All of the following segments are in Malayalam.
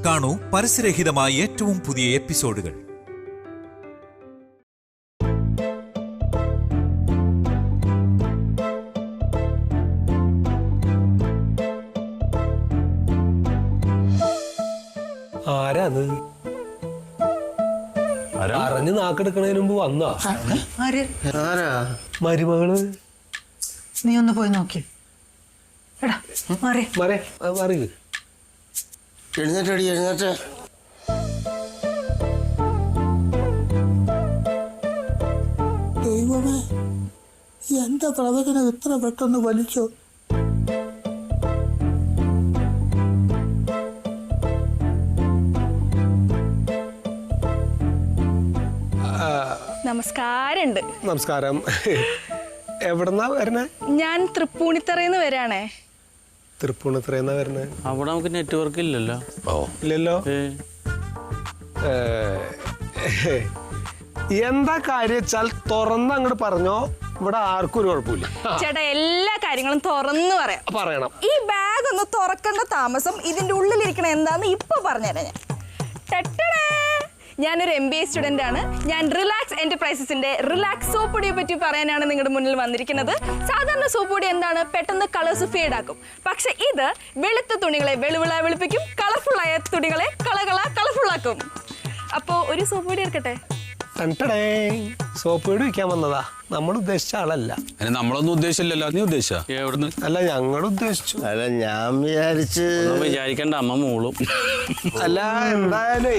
കാണൂ പരസ്യരഹിതമായ ഏറ്റവും പുതിയ എപ്പിസോഡുകൾ. ആരാത്? അറിഞ്ഞ് നാക്കെടുക്കണതിന് മുമ്പ് വന്നാ മരുമകള്? നീ ഒന്ന് പോയി നോക്കി. എഴുന്നേറ്റടി എഴുന്നേറ്റ്. ദൈവമേ, എന്റെ പ്രവചനം ഇത്ര പെട്ടെന്ന് വലിച്ചോ? നമസ്കാരം. എവിടെന്നാ വരണേ? ഞാൻ തൃപ്പൂണിത്തറന്ന് വരാണേ. തൃപ്പൂണിത്തറന്നാ വരണേ? അവിടെ നമുക്ക് നെറ്റ്വർക്ക് ഇല്ലല്ലോ. ഇല്ലല്ലോ. എന്താ കാര്യം വെച്ചാൽ തുറന്ന് അങ്ങോട്ട് പറഞ്ഞോ, ഇവിടെ ആർക്കും ഒരു കുഴപ്പമില്ല. ചേട്ടാ, എല്ലാ കാര്യങ്ങളും തുറന്നു പറയണം. ഈ ബാഗ് ഒന്ന് തുറക്കേണ്ട താമസം ഇതിന്റെ ഉള്ളിലിരിക്കണ എന്താന്ന് ഇപ്പൊ പറഞ്ഞുതരാം. ഞാനൊരു MBA സ്റ്റുഡന്റ് ആണ്. ഞാൻ റിലാക്സ് എന്റർപ്രൈസസിന്റെ റിലാക്സ് സോപ്പ് പൊടിയെ പറ്റി പറയാനാണ് നിങ്ങളുടെ മുന്നിൽ വന്നിരിക്കുന്നത്. സാധാരണ സോപ്പ് പൊടി എന്താണ്, പെട്ടെന്ന് കളേഴ്സ് ഫേഡ് ആക്കും. പക്ഷെ ഇത് വെളുത്ത തുണികളെ വെളുപ്പിക്കും, കളർഫുൾ ആയ തുണികളെ കളർഫുൾ ആക്കും. അപ്പോ ഒരു സോപ്പ് പൊടി എടുക്കട്ടെ. സോപ്പ് പൊടി വിൽക്കാൻ വന്നതാ, നമ്മൾ ഉദ്ദേശിച്ച ആളല്ല. നമ്മളൊന്നും ഉദ്ദേശിച്ചില്ലല്ലോ. നീ ഉദ്ദേശിച്ച? എവിടുന്ന്? അല്ല, ഞങ്ങൾ ഉദ്ദേശിച്ചു. അല്ല, ഞാൻ വിചാരിക്കണ്ട, അമ്മ മൂളും. അല്ല, എന്തായാലേ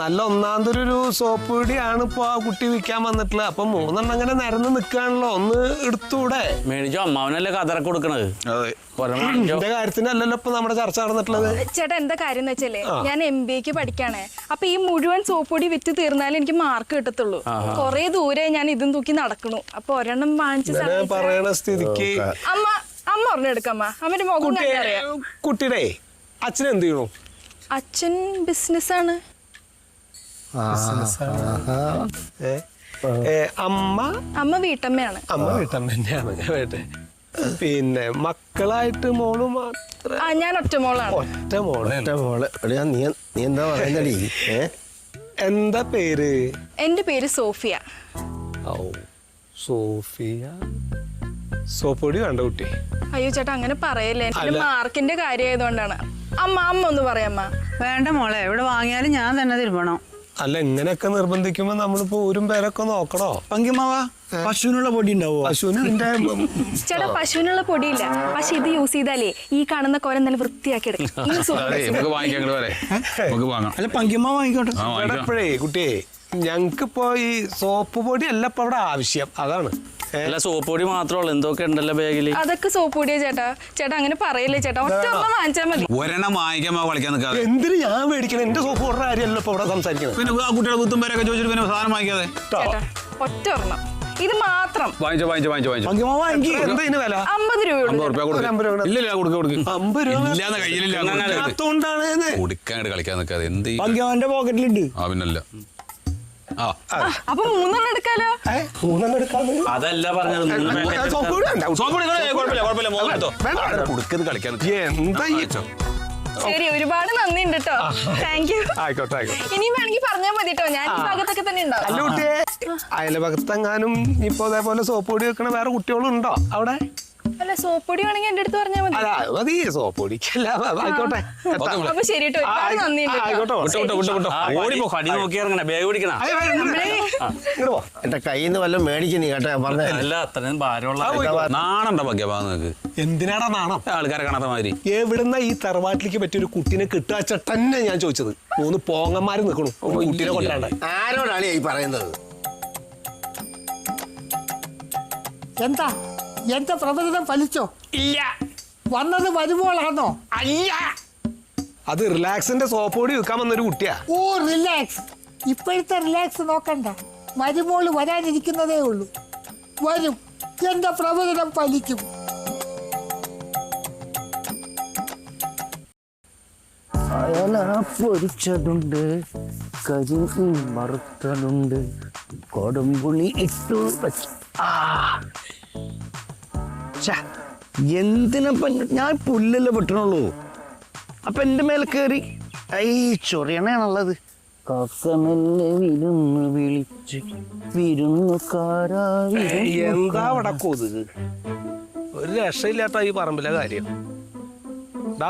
നല്ല ഒന്നാന്തരൊരു സോപ്പ് പൊടിയാണ് ഇപ്പൊ ആ കുട്ടി വിൽക്കാൻ വന്നിട്ടുള്ളത്. അപ്പൊ 3 അങ്ങനെ നിരന്ന് നിൽക്കാണല്ലോ, ഒന്ന് എടുത്തൂടെ? മേടിച്ചോ, അമ്മാവനല്ലേ കതറ കൊടുക്കണത്. എന്റെ കാര്യത്തിനല്ലല്ലോ ഇപ്പൊ നമ്മുടെ ചർച്ച നടന്നിട്ടുള്ളത്. ചേട്ടാ, എന്താ കാര്യം എന്ന് വെച്ചാലേ, ഞാൻ MBAക്ക് പഠിക്കാണേ. അപ്പൊ ഈ മുഴുവൻ സോപ്പ് പൊടി വിറ്റ് തീർന്നാലേ എനിക്ക് മാർക്ക് കിട്ടത്തുള്ളൂ. കൊറേ ദൂരെ ഞാൻ ഇതും തൂക്കി നടക്കണു. അപ്പൊ ഒരെണ്ണം വാങ്ങിച്ച പറയണ സ്ഥിതിക്ക് അമ്മ ഒരെണ്ണം എടുക്കമ്മ. അമ്മന്റെ മുഖം അറിയാം. കുട്ടിയുടെ അച്ഛൻ എന്ത് ചെയ്യണു? അച്ഛൻ ബിസിനസ്സാണ്. അമ്മ വീട്ടമ്മയാണ്. അമ്മ വീട്ടമ്മ തന്നെയാണ്. പിന്നെ മക്കളായിട്ട് മോള് മാത്രം? ഞാൻ ഒറ്റ മോളാണ്. ഒറ്റ മോള്. നീ എന്താ പറയുന്നടി? എന്താ പേര്? എന്റെ പേര് സോഫിയ. സോഫിയ. സോപ്പൊടി വേണ്ട കുട്ടി. അയ്യോ ചേട്ടാ, അങ്ങനെ പറയല്ലേ. എന്റെ മാർക്കിന്റെ കാര്യമായതുകൊണ്ടാണ്. അമ്മ ഒന്ന് പറയാമ്മ. വേണ്ട മോളെ, എവിടെ വാങ്ങിയാലും ഞാൻ തന്നെ തിരുവണം. അല്ല, ഇങ്ങനെയൊക്കെ നിർബന്ധിക്കുമ്പോ നമ്മളിപ്പോ ഊരും പേരൊക്കെ നോക്കണോ? പങ്കിമാവാ, പശുവിനുള്ള പൊടി ഉണ്ടാവോ? ചേട്ടാ, പശുവിനുള്ള പൊടിയില്ല. പക്ഷെ ഇത് യൂസ് ചെയ്താലേ ഈ കാണുന്ന കോലം നല്ല വൃത്തിയാക്കി എടുക്കും. അല്ല, പങ്കിമാവ് വാങ്ങിക്കോട്ടെ. ഇപ്പോഴേ കുട്ടിയെ, ഞങ്ങൾക്കിപ്പോ ഈ സോപ്പ് പൊടി അല്ല ഇപ്പൊ അവിടെ ആവശ്യം, അതാണ്. അല്ല, സോപ്പ് പൊടി മാത്രമേ എന്തൊക്കെ ഉണ്ടല്ലോ ബാഗില്? അതൊക്കെ സോപ്പ് പൊടിയാ ചേട്ടാ. ചേട്ടാ, അങ്ങനെ പറയല്ലേ ചേട്ടാ. ഒറ്റ വാങ്ങിച്ചാൽ മതി. ഒരെണ്ണം വാങ്ങിക്കാൻ കളിക്കാൻ നിൽക്കാതെ. എന്തിനു ഞാൻ മേടിക്കണം? എന്റെ സോപ്പ് ഓർഡർ കാര്യമല്ലോ ഇപ്പൊ ഇവിടെ സംസാരിക്കുന്നത്. പിന്നെ ആ കുട്ടിയുടെ കുത്തും പേരൊക്കെ ചോദിച്ചിട്ട് പിന്നെ സാധനം വാങ്ങിക്കാതെ. ചേട്ടാ, ഒറ്റ ഒരെണ്ണം ഇത് മാത്രം വാങ്ങിച്ചോ. പങ്കിമാവ് വാങ്ങി. എന്താ ഇതിന് വില? 50 രൂപ. 50 രൂപ ഇല്ല, കൊടുക്കും. 50 രൂപ കൊടുക്കാനായിട്ട് കളിക്കാൻ നിൽക്കാതെ. എന്ത് പങ്കിമാവന്റെ പോക്കറ്റിലുണ്ട്. പിന്നല്ല. അപ്പൊ 3 എടുക്കാലോ. 3 എടുക്കാന്ന് അതല്ല പറഞ്ഞത്. കളിക്കാൻ ശരി, ഒരുപാട് നന്ദിയുണ്ട് കേട്ടോ. Thank you. ആയിക്കോട്ടെ. ഇനി വേണമെങ്കിൽ പറഞ്ഞാൽ മതി കേട്ടോ. ഞാൻ ഈ ഭാഗത്തൊക്കെ തന്നെ ഉണ്ടാവും. അല്ല കുട്ടിയെ, അയൽഭാഗത്തെങ്ങാനും ഇപ്പൊ അതേപോലെ സോപ്പ് പൊടി വെക്കണ വേറെ കുട്ടികളും ഉണ്ടോ അവിടെ? അല്ല, സോപ്പ് പൊടി വേണമെങ്കിൽ എന്റെ അടുത്ത് പറഞ്ഞാൽ മതി. അല്ല, മതി സോപ്പ് പൊടിക്കല്ല. ആയിക്കോട്ടെ. അപ്പൊ ശരി കേട്ടോ. ഒരുപാട് നന്ദിയുണ്ട്. എന്റെ കയ്യിൽ നിന്ന് വല്ലതും മേടിക്കുന്നു കേട്ടോ. പറഞ്ഞല്ല, അത്രയും ഭാരമുള്ള നാണുണ്ടോ ഭഗ്യഭാഗങ്ങൾക്ക്? എന്തിനാടാ നാണം? ആൾക്കാരെ കാണാത്ത മാതിരി. എവിടുന്ന ഈ തറവാട്ടിലേക്ക് പറ്റിയൊരു കുട്ടീനെ കിട്ടുക തന്നെ ഞാൻ ചോദിച്ചത്. 3 പോങ്ങന്മാര് നിൽക്കണു കുട്ടീനെ കൊണ്ടാണ്ട്. ആരോടാണ് ഈ പറയുന്നത്? എന്താ എന്റെ പ്രവചനം ഫലിച്ചോ? ഇല്ല. വന്നത് വരുമ്പോളാണോ? അല്ല, അത് റിലാക്സിന്റെ സോപ്പ് പൊടി വിൽക്കാൻ വന്നൊരു കുട്ടിയാ. ഓ, റിലാക്സ്. ഇപ്പോഴത്തെ റിലാക്സ് നോക്കണ്ട, മരുമോള് വരാനിരിക്കുന്നതേ ഉള്ളൂ. വരും, എന്റെ പ്രവചനം ഫലിക്കും. പൊരിച്ചതുണ്ട്, കരി വറുത്തതുണ്ട്, കൊടുമ്പുളി ഇട്ടു. എന്തിനപ്പം ഞാൻ പുല്ലല്ലേ പെട്ടണുള്ളൂ. അപ്പൊ എന്റെ മേലെ കയറി ഈ ചൊറിയണാണുള്ളത്. കാക്കമെല്ലെ വിരുന്ന് വിളിച്ച് വിരുന്നുകാരാ എന്താ അവിടെ കൊതുക്? ഒരു രക്ഷയില്ലാത്ത ഈ പറമ്പിലെ കാര്യം.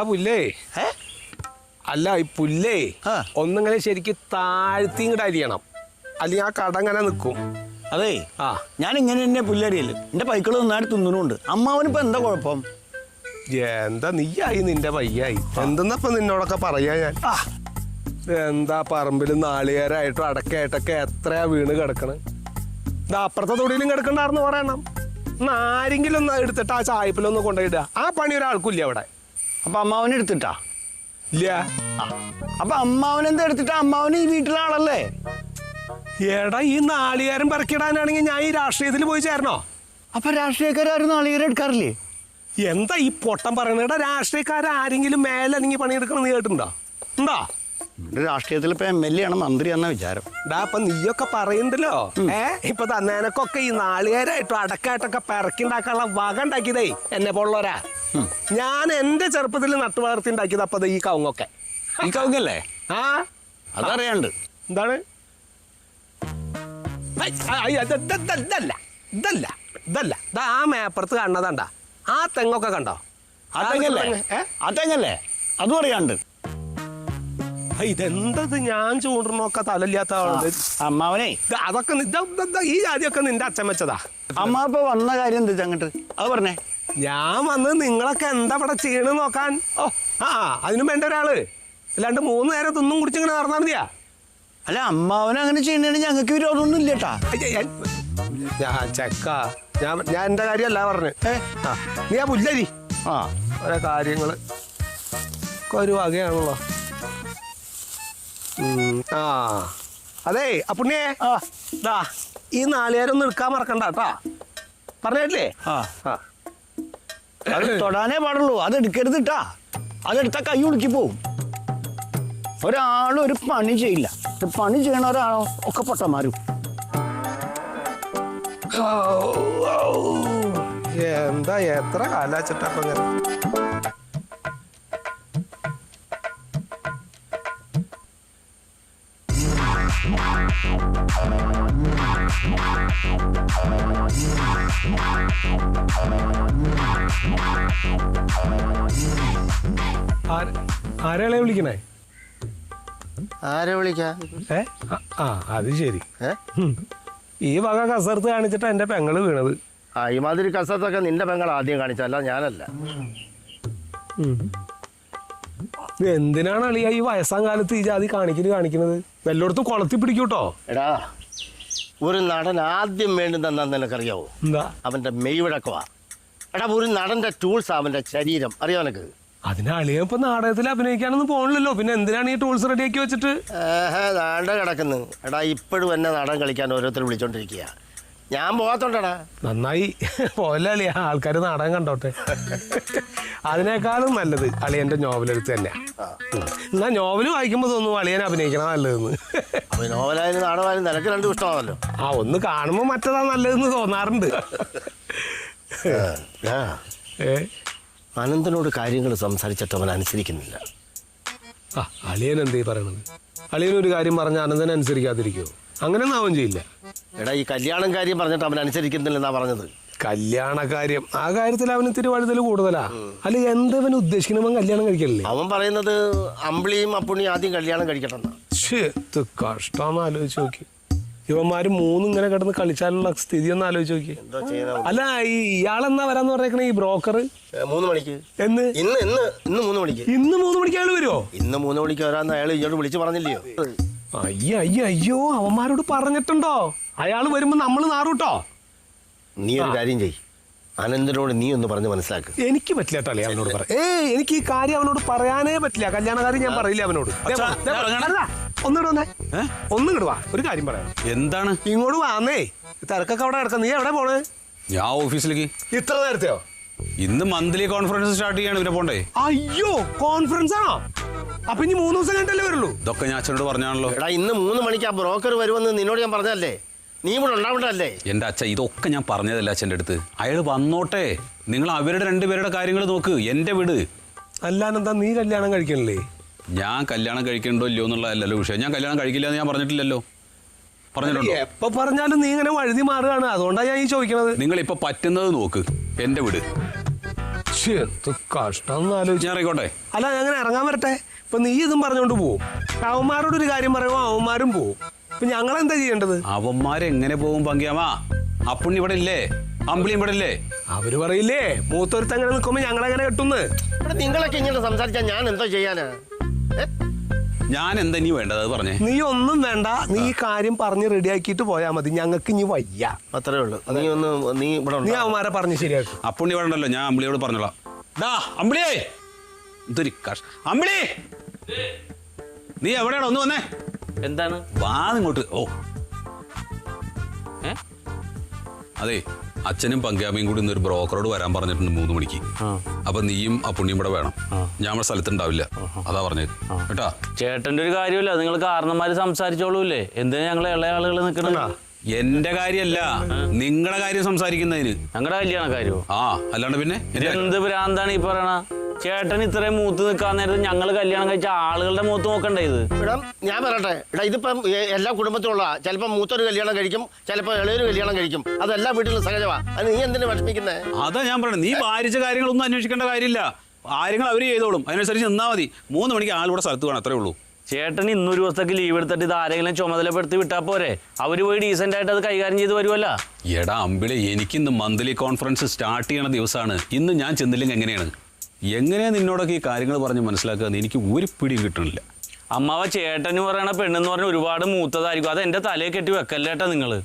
പുല്ലേ അല്ല, ഈ പുല്ലേ ഒന്നിങ്ങനെ ശരിക്ക് താഴ്ത്തി ഇങ്ങോട്ട് അരിയണം, അല്ലെങ്കിൽ ആ കട ഇങ്ങനെ നിൽക്കും. അതെ, ഞാൻ ഇങ്ങനെ തന്നെ പുല്ലരിയല്ലേ. എന്റെ പൈക്കള് നന്നായിട്ട് തിന്നുന്നുണ്ട്. അമ്മാവനിപ്പോ എന്താ കുഴപ്പം? എന്താ നീയായി നിന്റെ പയ്യായി എന്തെന്നപ്പ നിന്നോടൊക്കെ പറയാ ഞാൻ. എന്താ പറമ്പിൽ നാളികേരായിട്ടും അടക്കായിട്ടൊക്കെ എത്രയാ വീണ് കിടക്കണ്. ഇതാ അപ്പുറത്തെ തൊടിയിലും കിടക്കണ്ടായിരുന്നു പറയണം. ആരെങ്കിലും ഒന്ന് എടുത്തിട്ട് ആ ചായപ്പിലൊന്ന് കൊണ്ടുപോയിടുക. ആ പണി ഒരാൾക്കില്ല അവിടെ. അപ്പൊ അമ്മാവനെ എടുത്തിട്ടാ? ഇല്ല. അപ്പൊ അമ്മാവനെന്താ എടുത്തിട്ടാ? അമ്മാവന് ഈ വീട്ടിലെ ആളല്ലേ? എടാ, ഈ നാളികേരം പെറക്കിടാനാണെങ്കിൽ ഞാൻ ഈ രാഷ്ട്രീയത്തിൽ പോയി ചേരണോ? അപ്പൊ രാഷ്ട്രീയക്കാരും നാളികേരം എടുക്കാറില്ലേ? എന്താ ഈ പൊട്ടം പറയണ? രാഷ്ട്രീയക്കാരെങ്കിലും മേലനങ്ങി പണിയെടുക്കണം നീ കേട്ടിട്ടുണ്ടോ? ഉണ്ടോ? രാഷ്ട്രീയത്തിൽ ഇപ്പൊ MLA ആണ്, മന്ത്രിയാന്ന വിചാരം. അപ്പൊ നീയൊക്കെ പറയുന്നുണ്ടല്ലോ, ഇപ്പൊ നിനക്കൊക്കെ ഈ നാളികേരായിട്ടും അടക്കായിട്ടൊക്കെ പെറക്കിണ്ടാക്കാനുള്ള വക ഉണ്ടാക്കിയതേ എന്നെ പോലുള്ളവരാ. ഞാൻ എന്റെ ചെറുപ്പത്തിൽ നട്ടു വളർത്തി ഉണ്ടാക്കിയത് അപ്പൊ ഈ കവുങ്ങൊക്കെ. ഈ കവുങ്ങല്ലേ? ആ, അതറിയാണ്ട്. എന്താണ്? ഇതല്ല ഇതല്ല ഇതല്ല ഇതാ ആ മേപ്പുറത്ത് കാണുന്നതാണ്ടാ. ആ തെങ്ങൊക്കെ കണ്ടോ? അതെങ്ങല്ലേ? അതും അറിയാണ്ട്. ഇതെന്തത് ഞാൻ ചൂണ്ടണൊക്കെ തലല്ലാത്ത അമ്മാവനെ അതൊക്കെ ഈ ജാതിയൊക്കെ നിന്റെ അച്ഛൻ വെച്ചതാ. അമ്മ ഇപ്പൊ വന്ന കാര്യം എന്താ അങ്ങോട്ട് അത് പറഞ്ഞേ. ഞാൻ വന്ന് നിങ്ങളൊക്കെ എന്താ ഇവിടെ ചെയ്യണെന്ന് നോക്കാൻ. അതിനും വേണ്ട ഒരാള്, അല്ലാണ്ട് 3 നേരം തിന്നും കുടിച്ചിങ്ങനെ നടന്നാൽ മതിയാ. അല്ല, അമ്മാവനെ അങ്ങനെ ചെയ്യണേന് ഞങ്ങൾക്ക് വിരോധമൊന്നും ഇല്ലട്ടാ. ഞാൻ ചെക്ക ഞാൻ എന്റെ കാര്യമല്ല പറഞ്ഞു. നീ ആ പുല്ലരി ഓരോ കാര്യങ്ങള് ഒരു വകയാണല്ലോ. അതെ അപ്പുണ്ണിയെ, ഈ നാളികേരം ഒന്ന് എടുക്കാൻ മറക്കണ്ട കേട്ടാ. പറഞ്ഞിട്ടില്ലേ? അത് തൊടാനേ പാടുള്ളൂ, അത് എടുക്കരുത് കേട്ടാ. അതെടുത്താ കൈ ഉളുക്കി പോവും. ഒരാളും ഒരു പണി ചെയ്യില്ല. പണി ചെയ്യണ ഒരാളോ ഒക്കെ പൊട്ടന്മാരും. എന്താ എത്ര കാലാച്ചിട്ടപ്പൊ ഇങ്ങനെ? ആരെയാളെ വിളിക്കണേ? ആരെ വിളിക്കാ? അത് ശരി. ഈ വക കസർത്ത് കാണിച്ചിട്ട് എന്റെ പെങ്ങള് വീണത്. ഈ മാതിരി കസർത്തൊക്കെ നിന്റെ പെങ്ങൾ ആദ്യം കാണിച്ചല്ല, ഞാനല്ല. എന്തിനാണ് അളിയ ഈ വയസ്സാം കാലത്ത് ഈ ജാതി കാണിക്കുന്നത്? വല്ലയിടത്തും കൊളത്തി പിടിക്കൂട്ടോ. എടാ, ഒരു നടൻ ആദ്യം വേണ്ടുന്ന നിനക്കറിയാവോ? എന്താ? അവന്റെ മെയ്വഴക്കവാ. എടാ, ഒരു നടന്റെ ടൂൾസ് അവന്റെ ശരീരം, അറിയാം നിനക്ക്? അതിന് അളിയ ഇപ്പൊ നാടകത്തിൽ അഭിനയിക്കാനൊന്നും പോകണില്ലല്ലോ, പിന്നെ എന്തിനാണ് ഈ ടൂൾസ് റെഡിയാക്കി വെച്ചിട്ട്? നാണ്ട കിടക്കുന്നു. എടാ, ഇപ്പോഴും എന്നെ നടൻ കളിക്കാൻ ഓരോരുത്തർ വിളിച്ചോണ്ടിരിക്കുക. ഞാൻ പോകാത്തോണ്ടടാ. നന്നായി പോലെ അളിയ, ആൾക്കാർ നാടകം കണ്ടോട്ടെ. അതിനേക്കാളും നല്ലത് അളിയന്റെ നോവലെടുത്ത് തന്നെയാ. എന്നാ നോവല് വായിക്കുമ്പോ തോന്നുന്നു അളിയനെ അഭിനയിക്കണ നല്ലതെന്ന്. നോവലായാലും നാടകമായാലും നിനക്ക് രണ്ടും ഇഷ്ടമാണല്ലോ. ഒന്ന് കാണുമ്പോ മറ്റേതാ നല്ലതെന്ന് തോന്നാറുണ്ട്. അനന്തനോട് കാര്യങ്ങൾ സംസാരിച്ചിട്ട് അവൻ അനുസരിക്കുന്നില്ല. അളിയൻ എന്തേ പറയണത്? അളിയനൊരു കാര്യം പറഞ്ഞ അനന്തനെ അനുസരിക്കാതിരിക്കുമോ? അങ്ങനെയൊന്നും അവൻ ചെയ്യില്ല. എടാ, ഈ കല്യാണം കാര്യം പറഞ്ഞിട്ട് അവൻ അനുസരിക്കുന്നില്ലെന്നാ പറഞ്ഞത്. കല്യാണ കാര്യം, ആ കാര്യത്തിൽ അവന് ഇത്തിരി വഴുതൽ കൂടുതലാ. അല്ല, എന്തവൻ ഉദ്ദേശിക്കണവൻ കല്യാണം കഴിക്കല്ലേ? അവൻ പറയുന്നത് അമ്പിളിയും അപ്പുണ്ണിയും ആദ്യം കല്യാണം കഴിക്കട്ടെന്നാ. കഷ്ടമെന്ന് ആലോചിച്ച് നോക്കി. ഇവന്മാര് 3 ഇങ്ങനെ കിടന്ന് കളിച്ചാലുള്ള സ്ഥിതി ഒന്ന് ആലോചിച്ച് നോക്കി. അല്ല, ഇയാളെന്നാ വരാന്ന് പറഞ്ഞേക്കണേ ഈ ബ്രോക്കർ? 3 മണിക്ക്. എന്ന്? ഇന്ന് 3 മണിക്ക്. ഇന്ന് 3 മണിക്ക് അയാൾ വരുമോ? ഇന്ന് 3 മണിക്ക് വരാന്ന് അയാൾ ഇങ്ങോട്ട് വിളിച്ചു പറഞ്ഞില്ലയോ? അയ്യോ, അവന്മാരോട് പറഞ്ഞിട്ടുണ്ടോ? അയാൾ വരുമ്പോ നമ്മള് നാറൂട്ടോ. നീ ഒരു കാര്യം ചെയ്, അനന്തനോട് നീ ഒന്ന് പറഞ്ഞ് മനസ്സിലാക്ക്. എനിക്ക് പറ്റില്ല കേട്ടോ അവനോട് പറയാം. എനിക്ക് ഈ കാര്യം അവനോട് പറയാനേ പറ്റില്ല. കല്യാണക്കാര്യം ഞാൻ പറയില്ല അവനോട്. ഒന്നും വാ, ഒരു കാര്യം പറയാം. എന്താണ്? ഇങ്ങോട്ട് വാന്നേ, തിരക്കൊക്കെ അവിടെ കിടക്കാം. നീ എവിടെ പോണേ? ഞാൻ ഓഫീസിലേക്ക്. ഇത്ര നേരത്തെയോ? ഇന്ന് മന്ത്ലി കോൺഫറൻസ് സ്റ്റാർട്ട് ചെയ്യാണ്, ഇവരെ പോണ്ടേ? അയ്യോ, കോൺഫറൻസ് ആണോ? അപ്പൊ ഇനി 3 ദിവസം കഴിഞ്ഞിട്ടല്ലേ വരുള്ളൂ? ഇതൊക്കെ ഞാൻ അച്ഛനോട് പറഞ്ഞാണല്ലോ. എടാ, ഇന്ന് 3 മണിക്ക് ആ ബ്രോക്കർ വരുമെന്ന് നിന്നോട് ഞാൻ പറഞ്ഞല്ലേ? നീ ഇവിടെ ഉണ്ടാവണ്ടല്ലേ? എന്റെ അച്ഛ, ഇതൊക്കെ ഞാൻ പറഞ്ഞതല്ല അച്ഛൻ്റെ അടുത്ത്. അയാൾ വന്നോട്ടെ, നിങ്ങൾ അവരുടെ 2 പേരുടെ കാര്യങ്ങൾ നോക്ക്, എന്റെ വീട്. അല്ലാനെന്താ, നീ കല്യാണം കഴിക്കണില്ലേ? ഞാൻ കല്യാണം കഴിക്കണ്ടോ ഇല്ലയോ എന്നുള്ളതല്ലല്ലോ വിഷയം. ഞാൻ കല്യാണം കഴിക്കില്ല എന്ന് ഞാൻ പറഞ്ഞിട്ടില്ലല്ലോ. പറഞ്ഞിട്ടുണ്ടോ? എപ്പോ പറഞ്ഞാലും നീ ഇങ്ങനെ വഴുതി മാറുകയാണ്, അതുകൊണ്ടാണ് ഞാൻ ഈ ചോദിക്കണത്. നിങ്ങൾ ഇപ്പൊ പറ്റുന്നത് നോക്ക്, എന്റെ വീട്. കഷ്ടം ഞാൻ ഇറങ്ങിക്കോട്ടെ? അല്ല, അങ്ങനെ ഇറങ്ങാൻ വരട്ടെ. ഇപ്പൊ നീ ഇതും പറഞ്ഞോണ്ട് പോവും, അവന്മാരോട് ഒരു കാര്യം പറയുമ്പോ അവന്മാരും പോവും. ഇപ്പൊ ഞങ്ങളെന്താ ചെയ്യേണ്ടത്? അവന്മാരെങ്ങനെ പോകും പങ്കിയാമാ? അപ്പുണ്ണി ഇവിടെ ഇല്ലേ? അമ്പിളി ഇവിടെ ഇല്ലേ? അവര് പറയില്ലേ മൂത്തൊരുത്ത് അങ്ങനെ നിൽക്കുമ്പോ ഞങ്ങളെങ്ങനെ കെട്ടുന്ന്. ഇവിടെ നിങ്ങളൊക്കെ ഇങ്ങനെ സംസാരിച്ചാൽ ഞാൻ എന്തോ ചെയ്യാനാ? ഞാൻ എന്താ ഇനി വേണ്ടത് അത് പറഞ്ഞേ. നീ ഒന്നും വേണ്ട, നീ ഈ കാര്യം പറഞ്ഞ് റെഡിയാക്കിയിട്ട് പോയാ മതി. ഞങ്ങൾക്ക് ഇനി വയ്യ, അത്രേ ഉള്ളൂ. നീ ഇവിടെ നീ അവന്മാരെ പറഞ്ഞ് ശരിയാക്കും. അപ്പുണ്ണി ഇവിടെ ഉണ്ടല്ലോ, ഞാൻ അമ്പിളിയോട് പറഞ്ഞോളാം. ഡാ അമ്പിളിയേ, ഇതൊരു അമ്പിളി, നീ എവിടെയാണോ? ഒന്ന് വന്നേ. എന്താണ്? വാ ഇങ്ങോട്ട്. ഓ അതെ, അച്ഛനും പങ്കാമയും കൂടി ഇന്നൊരു ബ്രോക്കറോട് വരാൻ പറഞ്ഞിട്ടുണ്ട് 3 മണിക്ക്. അപ്പൊ നീയും അപ്പുണ്ണിയും ഇവിടെ വേണം. ഞാൻ ഇവിടെ സ്ഥലത്തുണ്ടാവില്ല, അതാ പറഞ്ഞത് കേട്ടാ. ചേട്ടന്റെ ഒരു കാര്യമില്ല, നിങ്ങൾ കാരണന്മാര് സംസാരിച്ചോളൂല്ലേ? എന്തിനാ ഞങ്ങളെ ഇളയ ആളുകൾ നിൽക്കണ? എന്റെ കാര്യല്ല, നിങ്ങളുടെ കാര്യം സംസാരിക്കുന്നതിന്. ഞങ്ങളുടെ കല്യാണ കാര്യമോ? ആ, അല്ലാണ്ട് പിന്നെ എന്ത് ഭ്രാന്താണ് ഈ പറയണ? ചേട്ടൻ ഇത്രയും മൂത്ത് നിൽക്കാൻ നേരത്ത് ഞങ്ങൾ കല്യാണം കഴിച്ച ആളുകളുടെ മൂത്ത് നോക്കണ്ടേ ഇത്? ഇവിടെ ഞാൻ പറയട്ടെ, ഇവിടെ ഇതിപ്പം എല്ലാ കുടുംബത്തിലുള്ള ചിലപ്പോൾ മൂത്തൊരു കല്യാണം കഴിക്കും, ചിലപ്പോൾ ഇളയൊരു കല്യാണം കഴിക്കും. അത് എല്ലാ വീട്ടിലും സഹജമാണ്. അത് നീ എന്തിനു വിഷമിക്കുന്നേ? അതാ ഞാൻ പറയണത്, നീ ഭാരിച്ച കാര്യങ്ങളൊന്നും അന്വേഷിക്കേണ്ട കാര്യമില്ല. കാര്യങ്ങൾ അവര് ചെയ്തോളും, അതിനനുസരിച്ച് നിന്നാ മതി. 3 മണിക്ക് ആളിവിടെ സ്ഥലത്ത് വേണം, അത്രേ ഉള്ളൂ. ചേട്ടൻ ഇന്നൊരു ദിവസത്തേക്ക് ലീവ് എടുത്തിട്ട് ഇത് ആരെങ്കിലും ചുമതലപ്പെടുത്തി വിട്ടാൽ പോരെ? അവര് പോയി ഡീസന്റ് ആയിട്ട് അത് കൈകാര്യം ചെയ്ത് വരുമല്ലോ. എടാ അമ്പിളെ, എനിക്കിന്ന് മന്ത്ലി കോൺഫറൻസ് സ്റ്റാർട്ട് ചെയ്യണ ദിവസമാണ്. ഇന്ന് ഞാൻ ചെന്നില്ലെങ്കിൽ എങ്ങനെയാ നിന്നോടൊക്കെ ഈ കാര്യങ്ങൾ പറഞ്ഞ് മനസ്സിലാക്കുക? എനിക്ക് ഒരു പിടിയും കിട്ടണില്ല. അമ്മാവ, ചേട്ടന് പറയണ പെണ്ണെന്ന് പറഞ്ഞ ഒരുപാട് മൂത്തതായിരിക്കും. അത് എന്റെ തലയെ കെട്ടി വെക്കല്ലേട്ടാ നിങ്ങള്.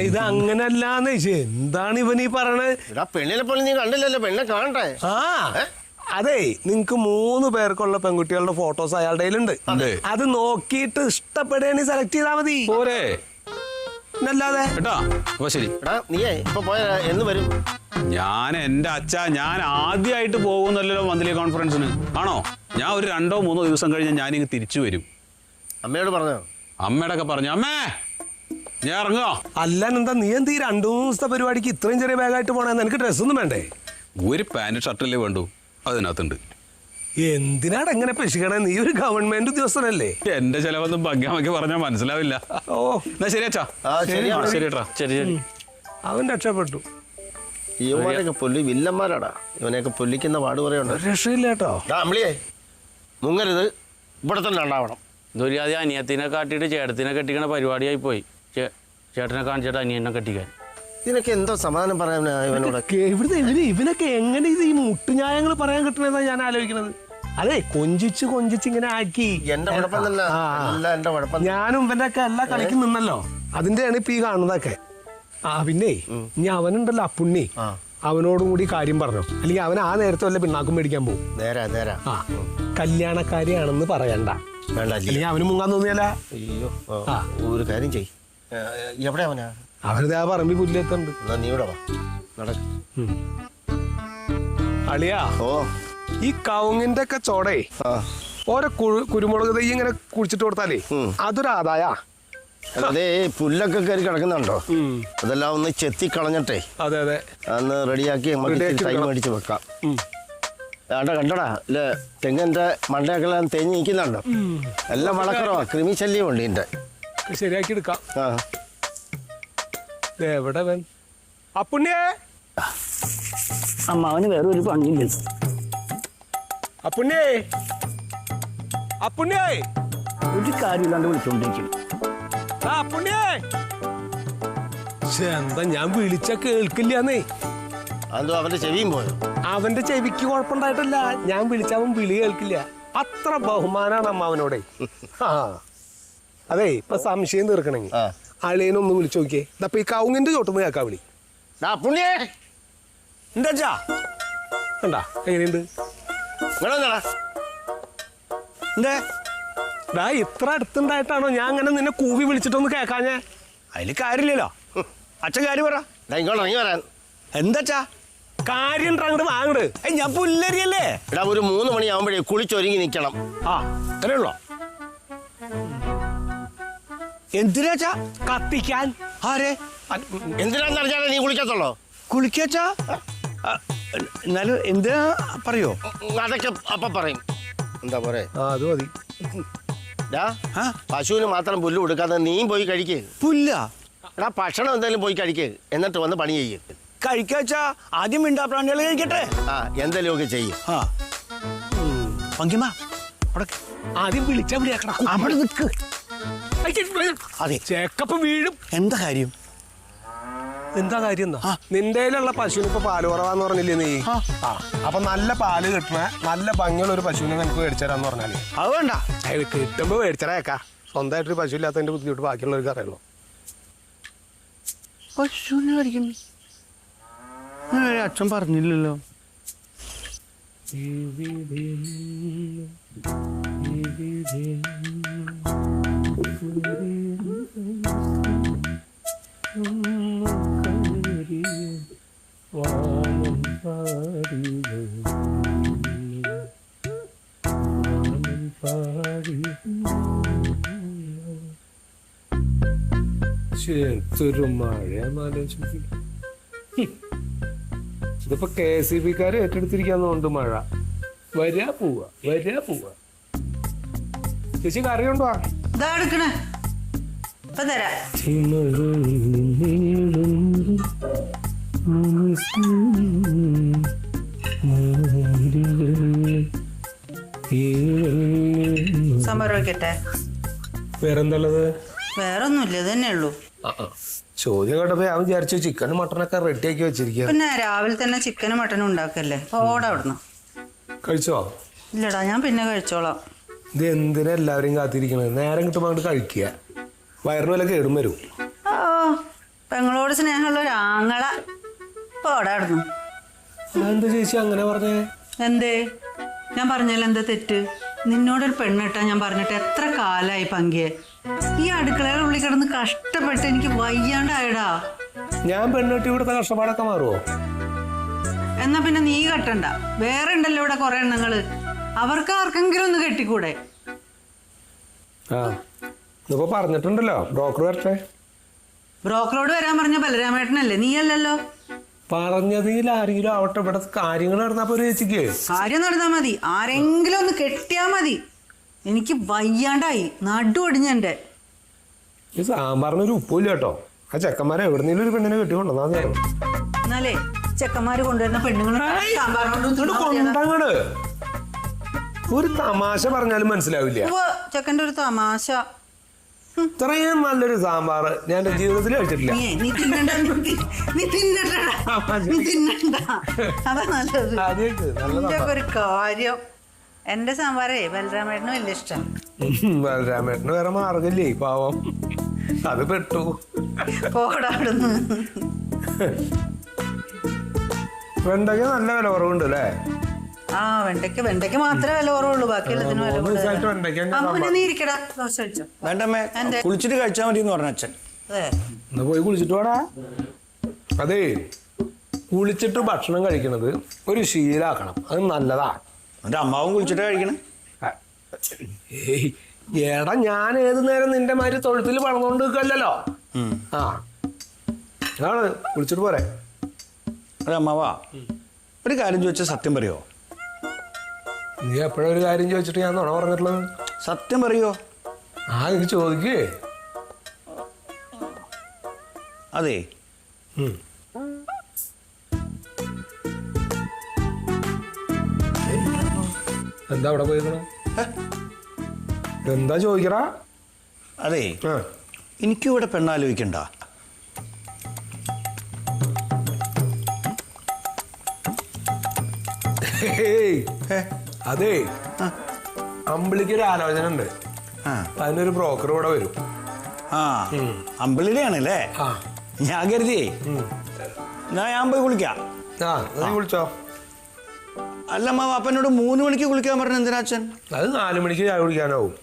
ഇത് അങ്ങനല്ലാന്ന്. എന്താണ് ഇവൻ ഈ പറയണത്? ഇവിടെ പെണ്ണിനെ പോലെ നീ കണ്ടില്ലല്ലോ, പെണ്ണെ കാണണ്ടേ? ആ അതെ, നിങ്ങക്ക് 3 പേർക്കുള്ള പെൺകുട്ടികളുടെ ഫോട്ടോസ് അയാളുടെ കയ്യിലുണ്ട്. അത് നോക്കിയിട്ട് ഇഷ്ടപ്പെടുകയാണെങ്കിൽ സെലക്ട് ചെയ്താൽ മതി. പോരെ? അല്ലാതെ കേട്ടാ. അപ്പൊ ശരി. നീയേ ഇപ്പൊ പോയ എന്ന് വരും? എന്റെ അച്ഛ, ഞാൻ ആദ്യമായിട്ട് പോകുന്നല്ലോ മന്ത്ലി കോൺഫറൻസിന്. ആണോ? ഞാൻ ഒരു 2-3 ദിവസം കഴിഞ്ഞ് ഞാനിങ്ങ് തിരിച്ചു വരും. അമ്മയോട് പറഞ്ഞോ? അമ്മയോടൊക്കെ പറഞ്ഞു. അമ്മേ, ഞാൻ ഇറങ്ങുക. അല്ലാന്നെന്താ നീ എന്ത് ഈ 2-3 ദിവസത്തെ പരിപാടിക്ക് ഇത്രയും ചെറിയ ബാഗായിട്ട് പോണെന്ന്? എനിക്ക് ഡ്രസ്സൊന്നും വേണ്ടേ? ഒരു പാന്റ് ഷർട്ടല്ലേ വേണ്ടു, അതിനകത്തുണ്ട്. എന്തിനാണ് എങ്ങനെ പെശിക്കണേ? നീ ഒരു ഗവൺമെന്റ് ഉദ്യോഗസ്ഥനല്ലേ? എന്റെ ചെലവൊന്നും ഭംഗിയാക്കി പറഞ്ഞാൽ മനസ്സിലാവില്ല. ഓ എന്നാ ശരി അച്ഛാ. ശരി ശരിട്ടാ. ശരി. അവൻ രക്ഷപ്പെട്ടു. ഇവന്മാരൊക്കെ പൊല്ലി വില്ലന്മാരാടാ. ഇവനെയൊക്കെ പൊല്ലിക്കുന്ന പാട് കുറയുണ്ട്. രക്ഷയില്ല കേട്ടോ. അമ്പിളിയെ മുങ്ങരുത്, ഇവിടെ തന്നെ ഉണ്ടാവണം. ഇതൊരു ആദ്യം അനിയത്തിനെ കാട്ടിയിട്ട് ചേട്ടത്തിനെ കെട്ടിക്കണ പരിപാടിയായി പോയി. ചേട്ടനെ കാണിച്ചിട്ട് അനിയനെ കെട്ടിക്കാൻ. ഇതിനൊക്കെ എന്തോ സമാധാനം പറയാനാ ഇവനോട്? ഇവനൊക്കെ എങ്ങനെ ഇത് ഈ മുട്ടുന്യായങ്ങൾ പറയാൻ കിട്ടണെന്നാ ഞാൻ ആലോചിക്കുന്നത്. അതെ, കൊഞ്ചിച്ച് ഇങ്ങനെ ആക്കി. എന്റെ കുഴപ്പം തന്നെ, എല്ലാം എന്റെ കുഴപ്പം. ഞാനും ഇവന്റെ ഒക്കെ എല്ലാ കളിക്കും നിന്നല്ലോ, അതിന്റെയാണ് ഇപ്പൊ ഈ കാണുന്നതൊക്കെ. പിന്നെ ഇനി അവനുണ്ടല്ലോ അപ്പുണ്ണി, അവനോടും കൂടി കാര്യം പറഞ്ഞു. അല്ലെങ്കിൽ അവൻ ആ നേരത്തെ വല്ല പിണ്ണാക്കും മേടിക്കാൻ പോകും. നേരാ. കല്യാണക്കാരിയാണെന്ന് പറയണ്ട, അല്ലെങ്കിൽ അവന് മുങ്ങാൻ തോന്നിയല്ല. അയ്യോ, ഒരു കാര്യം ചെയ്. എവിടെ അവനാ? അവനത് ആ പറമ്പി പുല്ലെത്തുണ്ട്. നീ ഇവിടെ വാ, നടക്ക്. അളിയാ, ഓ ഈ കവുങ്ങിന്റെ ഒക്കെ ചോടേ ഓരോ കുരുമുളക് തൈ ഇങ്ങനെ കുഴിച്ചിട്ട് കൊടുത്താലേ അതൊരു ആദായ. അതേ, പുല്ലൊക്കെ കയറി കിടക്കുന്നുണ്ടോ? അതെല്ലാം ഒന്ന് ചെത്തി കളഞ്ഞിട്ടേ അതെ അന്ന് റെഡിയാക്കി ടൈം മേടിച്ച് വെക്കാം. കണ്ടടാ, ഇല്ല തെങ്ങിന്റെ മണ്ടയൊക്കെ തേഞ്ഞ് നിൽക്കുന്നുണ്ടോ? എല്ലാം വളക്കറവാ, കൃമി ശല്യമുണ്ട് ഇതിന്റെ. ശരിയാക്കി എടുക്കാം. എവിടെ അപ്പുണ്ണിയേ? അമ്മാവന് വേറെ ഒരു പണിയില്ല. അപ്പുണ്ണിയേ, ഒരു കാര്യമില്ലാണ്ട് വിളിച്ചോണ്ടിരിക്കും. എന്താ ഞാൻ വിളിച്ച കേൾക്കില്ലാന്നേ? അതോ അവന്റെ ചെവിയും പോയോ? അവന്റെ ചെവിക്ക് കുഴപ്പമുണ്ടായിട്ടല്ല, ഞാൻ വിളിച്ച അവൻ വിളി കേൾക്കില്ല. അത്ര ബഹുമാനാണ് അമ്മാവനോടെ. അതെ, ഇപ്പൊ സംശയം തീർക്കണമെങ്കിൽ അളിയനൊന്ന് വിളിച്ചു നോക്കിയേ. ഇതപ്പൊ ഈ കവുങ്ങിന്റെ ചോട്ടൊന്ന് കേൾക്കാ വിളി. എന്താ കണ്ടാ എങ്ങനെയുണ്ട്? ഇത്ര അടുത്തുണ്ടായിട്ടാണോ ഞാൻ അങ്ങനെ നിന്നെ കൂവി വിളിച്ചിട്ടൊന്ന് കേൾക്കാഞ്ഞേ? അതില് കാര്യമില്ലല്ലോ. അച്ഛൻ കാര്യം പറ. ഇറങ്ങി വരാൻ. എന്താ കാര്യം അങ്ങോട്ട് വാങ്ങട്. ഞാൻ പുല്ലരിയല്ലേ? എടാ, ഒരു 3 മണിയാവുമ്പോഴേ കുളിച്ചൊരുങ്ങി നിൽക്കണം. അങ്ങനെയുള്ളോ? എന്തിനാച്ചാ? കത്തിക്കാൻ. ആരെ? എന്തിനാന്ന് അറിഞ്ഞാലേ നീ കുളിക്കത്തുള്ളോ? കുളിക്കാച്ചാ? എന്നാലും എന്തിനാ പറയോ? അതൊക്കെ അപ്പൊ പറയും. എന്താ പോരെ? ആ അത് മതി. ഡാ, പശുവിന് മാത്രം പുല്ല് കൊടുക്കാതെ നീയും പോയി കഴിക്കേ. പുല്ല എടാ, ഭക്ഷണം എന്തായാലും പോയി കഴിക്കേ, എന്നിട്ട് വന്ന് പണി ചെയ്യേ. കഴിക്കാച്ചാ ആദ്യം മിണ്ടാപ്രാണികൾ കഴിക്കട്ടെ. ആ, എന്തെങ്കിലും ഒക്കെ ചെയ്യും. ആ പങ്കിമ അവിടെ ആദ്യം വിളിച്ചാ വിളിയാക്കണം. അവിടെ നിൽക്ക്. അതെ, ചേക്കപ്പ് വീഴും. എന്താ കാര്യം? എന്താ കാര്യം എന്നാ? നിന്റെ കയ്യിലുള്ള പശുവിന് ഇപ്പൊ പാല് കുറവാന്ന് പറഞ്ഞില്ലേ നീ? ആ, അപ്പൊ നല്ല പാല് കിട്ടണ നല്ല ഭംഗിയുള്ള ഒരു പശുവിനെ നിനക്ക് മേടിച്ചരാന്ന് പറഞ്ഞാല് അത് വേണ്ട. കിട്ടുമ്പോ മേടിച്ചറേക്കാ. സ്വന്തമായിട്ടൊരു പശു ഇല്ലാത്തതിന്റെ ബുദ്ധിമുട്ട് ബാക്കിയുള്ളവർക്ക് അറിയുള്ളൂ. പശുവിനെ കഴിക്കുന്നു. അച്ഛൻ പറഞ്ഞില്ലല്ലോ. ചേർത്തൊരു മഴയാലോചിച്ചു. ഇതിപ്പോ KCB-ക്കാര് ഏറ്റെടുത്തിരിക്കാന്നുണ്ട് മഴ. വരാ പോവാ. ചേച്ചി കറിയുണ്ടോ? ഇതാ എടുക്കണേ, ഇപ്പൊ തരാം. സാമ്പാർ വയ്ക്കട്ടെ? വേറെന്തുള്ളത്? വേറൊന്നുമില്ല, ഇത് തന്നെ ഉള്ളൂ. ചോദ്യം കേട്ടപ്പോ ഞാൻ വിചാരിച്ചു ചിക്കനും മട്ടനൊക്കെ റെഡി ആക്കി വെച്ചിരിക്കുക. പിന്നെ രാവിലെ തന്നെ ചിക്കനും മട്ടനും ഉണ്ടാക്കല്ലേ, ഓടാ അവിടുന്ന്. കഴിച്ചോ? ഇല്ലടാ, ഞാൻ പിന്നെ കഴിച്ചോളാം. ഇത് എന്തിനാ എല്ലാവരെയും കാത്തിരിക്കണത്? നേരം കിട്ടുമ്പോ അങ്ങോട്ട് കഴിക്കുക. വയറിന് വല്ല കേടും വരും. ഓ, പെങ്ങളോട് സ്നേഹമുള്ള ഒരു ആങ്ങള. ഓടാ അവിടുന്ന്. എന്താ ചേച്ചി അങ്ങനെ പറഞ്ഞേ? എന്തേ? ഞാൻ പറഞ്ഞാൽ എന്താ തെറ്റ്? നിന്നോടൊരു പെണ്ണിട്ടാ ഞാൻ പറഞ്ഞിട്ട് എത്ര കാലായി പങ്കിയെ. ഈ അടുക്കളയുടെ ഉള്ളിൽ കിടന്ന് കഷ്ടപ്പെട്ട് എനിക്ക് വയ്യാണ്ടായടാ. ഞാൻ പെണ്ണെട്ടി ഇവിടുത്തെ കഷ്ടപ്പാടൊക്കെ മാറുമോ? എന്നാ പിന്നെ നീ കെട്ടണ്ട. വേറെ ഉണ്ടല്ലോ ഇവിടെ കുറെ എണ്ണങ്ങള്. അവർക്ക് ആർക്കെങ്കിലും ഒന്ന് കെട്ടിക്കൂടെ? ആ, ഇപ്പൊ പറഞ്ഞിട്ടുണ്ടല്ലോ ബ്രോക്കർ വരട്ടെ. ബ്രോക്കറോട് വരാൻ പറഞ്ഞ ബലരാമേട്ടനല്ലേ, നീ അല്ലല്ലോ. പറഞ്ഞതിൽ ആരെങ്കിലും ആവട്ടെ, ഇവിടെ കാര്യങ്ങൾ നടന്നപ്പോ ഒരു ചേച്ചിക്ക് കാര്യം നടന്നാ മതി, ആരെങ്കിലും ഒന്ന് കെട്ടിയാ മതി. എനിക്ക് വയ്യാണ്ടായി, നടു ഒടിഞ്ഞെന്റെ. ഈ സാമ്പാറിനൊരു ഉപ്പില്ല കേട്ടോ. ആ ചെക്കന്മാരെ എവിടെന്നെങ്കിലും ഒരു പെണ്ണിനെ കെട്ടിക്കൊണ്ടോ? എന്നാലേ ചെക്കന്മാര് കൊണ്ടുവരുന്ന പെണ്ണുങ്ങളെ കൊണ്ടങ്ങട് ഒരു തമാശ പറഞ്ഞാലും മനസ്സിലാവില്ല. ചെക്കൻ്റെ ഒരു തമാശ. ഇത്രയും നല്ലൊരു സാമ്പാർ ഞാൻ എന്റെ ജീവിതത്തിൽ കഴിച്ചിട്ടില്ല. നീ തിന്നണ്ട, നീ തിന്നണ്ട, നീ തിന്നണ്ട. അതാ നല്ലത്. നിന്റെ ഒരു കാര്യം. എന്റെ സാമ്പാറേ ബലരാമേട്ടന് വലിയ ഇഷ്ടം. ബലരാമേട്ടന് വേറെ മാർഗല്ലേ പാവം, അത് പെട്ടു. പോടാ അവിടുന്ന്. വെണ്ടയ്ക്ക് നല്ല വില കുറവുണ്ട് അല്ലേ? ആ, വെണ്ടയ്ക്ക് മാത്രമേ വില കുറവുള്ളൂ, ബാക്കി എല്ലാത്തിനും വില കൂടുതൽ. നീ ഇരിക്കടാ, ദോശ കഴിച്ചോ. വേണ്ടമ്മേ, കുളിച്ചിട്ട് കഴിച്ചാൽ മതി എന്ന് പറഞ്ഞ അച്ഛൻ. എന്നാ പോയി കുളിച്ചിട്ട് വേടാ. അതേ, കുളിച്ചിട്ട് ഭക്ഷണം കഴിക്കണത് ഒരു ശീലാക്കണം, അത് നല്ലതാ. എന്റെ അമ്മാവും കുളിച്ചിട്ട് കഴിക്കണേ. ഏയ് എടാ, ഞാൻ ഏത് നേരം നിന്റെ മാതിരി തൊഴുത്തിൽ വളർന്നുകൊണ്ട് നിൽക്കല്ലോ. ആ, അതാണ് കുളിച്ചിട്ട് പോരെ. അതെ അമ്മാവാ, ഒരു കാര്യം ചോദിച്ചാൽ സത്യം പറയോ? നീ എപ്പോഴും ഒരു കാര്യം ചോദിച്ചിട്ട് ഞാൻ നുണ പറഞ്ഞിട്ടുള്ളത്? സത്യം പറയോ? ആ, ഇത് ചോദിക്കേ. അതെ, എന്താ അവിടെ പോയിക്കണ? എന്താ ചോദിക്കടാ? അതെ, എനിക്കും ഇവിടെ പെണ്ണാലോചിക്കണ്ട. അതെ, അമ്പിളിക്കൊരു ആലോചന ഉണ്ട്. അതിനൊരു ബ്രോക്കർ ഇവിടെ വരും. ആ, അമ്പിളിയുടെ ആണല്ലേ? ഞാൻ കരുതിയേ ഞാൻ പോയി കുളിക്കാം. ആ, നീ കുളിച്ചോ? അല്ല അമ്മ, അപ്പനോട് 3 മണിക്ക് കുളിക്കാൻ പറഞ്ഞ എന്തിനാ അച്ഛൻ? അത് 4 മണിക്ക് ചായ കുടിക്കാനാവും.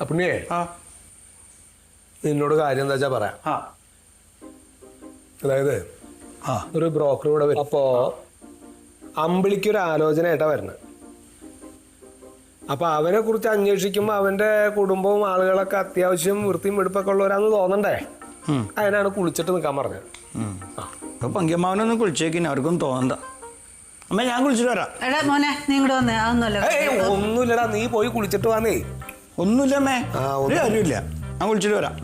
അപ്പുണ്ണിയേ, നിന്നോട് കാര്യം എന്താ വെച്ചാ പറയാം. അതായത് ഒരു ബ്രോക്കർ ഇവിടെ വരും. അപ്പോ അമ്പിളിക്കൊരു ആലോചനയായിട്ടാ വരുന്നത്. അപ്പൊ അവനെ കുറിച്ച് അന്വേഷിക്കുമ്പോ അവന്റെ കുടുംബവും ആളുകളൊക്കെ അത്യാവശ്യം വൃത്തിയും വെടുപ്പൊക്കെ ഉള്ളവരാന്ന് തോന്നണ്ടേ? അതിനാണ് കുളിച്ചിട്ട് നിൽക്കാൻ പറഞ്ഞത്. അപ്പൊ പങ്കിയമ്മാവനൊന്നും കുളിച്ചേക്കിന് അവർക്കൊന്നും തോന്നണ്ട. അമ്മ ഞാൻ കുളിച്ചിട്ട് വരാം. എടാ മോനെ നീ ഇങ്ങോട്ട് വന്നേ, അതൊന്നുമല്ല. ഒന്നുമില്ലടാ, നീ പോയി കുളിച്ചിട്ട് വന്നേ. ഒന്നുമില്ല അമ്മേ, ഒരു കാര്യമില്ല. ഞാൻ കുളിച്ചിട്ട് വരാം.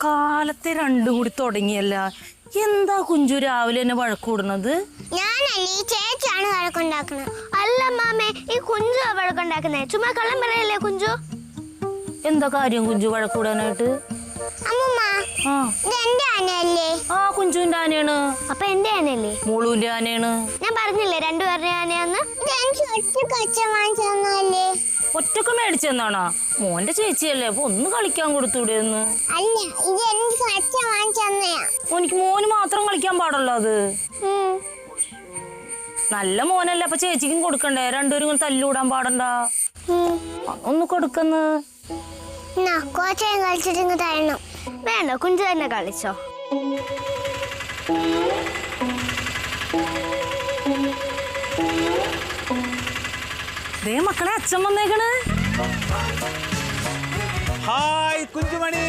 കാലത്തെ രണ്ടും കൂടി തുടങ്ങിയല്ല. എന്താ കുഞ്ചു രാവിലെ തന്നെ വഴക്കൂടുന്നത്? ഞാനല്ലേ ഈ ചേച്ചിയാണ് വഴക്കുണ്ടാക്കുന്നത്. അല്ല മാമേ, ഈ കുഞ്ചു വഴക്കുണ്ടാക്കുന്നത്. ചുമ്മാ കള്ളം പറയല്ലേ കുഞ്ചു. എന്താ കാര്യം കുഞ്ചു വഴക്കൂടാനായിട്ട്? അമ്മൂമ്മ, ഇത് എന്റെ ആനയല്ലേ? ആ കുഞ്ചുവിന്റെ ആനയാണ്. അപ്പൊ എന്റെ ആനയല്ലേ? മോളുവിന്റെ ആനയാണ്. ഞാൻ പറഞ്ഞില്ലേ രണ്ടുപേരുടെ ആനയാന്ന്? വാങ്ങിച്ചല്ലേ? ഒറ്റക്ക് മേടിച്ചെന്നാണോ? മോന്റെ ചേച്ചിയല്ലേ, അപ്പൊ ഒന്ന് കളിക്കാൻ കൊടുത്തൂടെ ഒന്ന്? അല്ല, ഇത് എനിക്ക് അച്ഛൻ വാങ്ങിച്ചെന്നയാ. എനിക്ക് മോന് മാത്രം കളിക്കാൻ പാടുള്ളൂ അത്. നല്ല മോനല്ലേ, അപ്പൊ ചേച്ചിക്കും കൊടുക്കണ്ടേ? രണ്ടുപേരും ഇങ്ങനെ തല്ലൂടാൻ പാടണ്ട. ഒന്ന് കൊടുക്കുന്നു. കോച്ചയും കളിച്ചിട്ട് തരണം. വേണ്ട, കുഞ്ചു തന്നെ കളിച്ചോ. ദേ മക്കളെ, അച്ഛൻ വന്നേക്കണ്. ഹായ് കുഞ്ചുമണി.